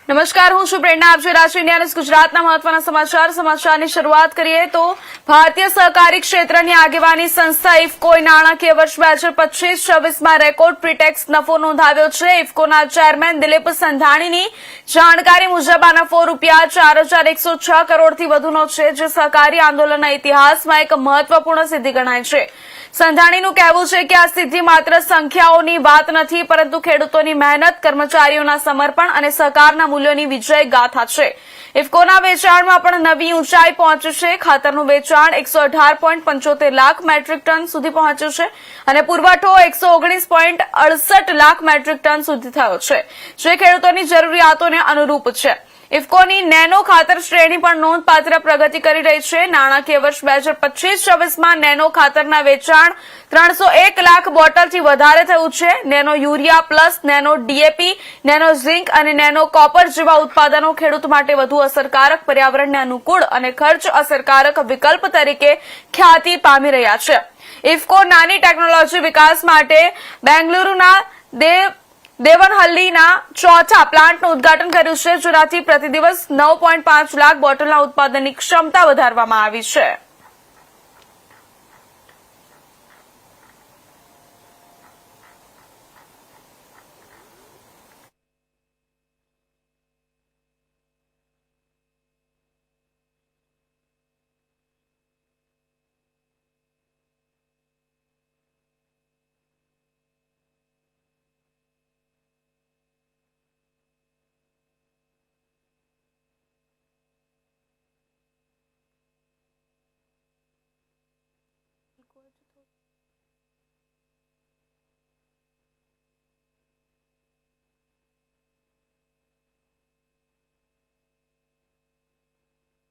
નમસ્કાર, હું છું પ્રેરણા. આપ જોઈ રહ્યા છો ઇન્ડિયા ન્યૂઝ ગુજરાતના મહત્વના સમાચારની શરૂઆત કરીએ તો ભારતીય સહકારી ક્ષેત્રની આગેવાની સંસ્થા ઇફકોએ નાણાકીય વર્ષ 2025-26માં રેકોર્ડ પ્રીટેક્સ નફો નોંધાવ્યો છે. ઇફકોના ચેરમેન દિલીપ સંધાણીની જાણકારી મુજબ આ નફો ₹4106 કરોડથી વધુનો છે, જે સહકારી આંદોલનના ઇતિહાસમાં એક મહત્વપૂર્ણ સિદ્ધિ ગણાય છે. સંધાણીનું કહેવું છે કે આ સિદ્ધિ માત્ર સંખ્યાઓની વાત નથી, પરંતુ ખેડૂતોની મહેનત, કર્મચારીઓના સમર્પણ અને સહકારના મૂલ્યોની વિજય ગાથા છે. ઇફકોના વેચાણમાં પણ નવી ઊંચાઈ પહોંચી છે. ખાતરનું વેચાણ 118.75 લાખ મેટ્રિક ટન સુધી પહોંચ્યું છે અને પુરવઠો 119.68 લાખ મેટ્રિક ટન સુધી થયો છે, જે ખેડૂતોની જરૂરિયાતોને અનુરૂપ છે. ઇફકોની નેનો ખાતર શ્રેણી પણ નોંધપાત્ર પ્રગતિ કરી રહી છે. નાણાકીય વર્ષ 2025-26માં નેનો ખાતરના વેચાણ 301 લાખ બોટલથી વધારે થયું છે. Nano urea plus, nano DAP, nano zinc અને નેનો કોપર જેવા ઉત્પાદનો ખેડૂત માટે વધુ અસરકારક, પર્યાવરણને અનુકૂળ અને ખર્ચ અસરકારક વિકલ્પ તરીકે ખ્યાતિ પામી રહ્યા છે. ઇફકો નાની ટેકનોલોજી વિકાસ માટે બેંગલુરુના દેવનહલ્લીના ચોથા પ્લાન્ટનું ઉદઘાટન કર્યું છે, જેનાથી પ્રતિ દિવસ 9.5 લાખ બોટલના ઉત્પાદનની ક્ષમતા વધારવામાં આવી છે.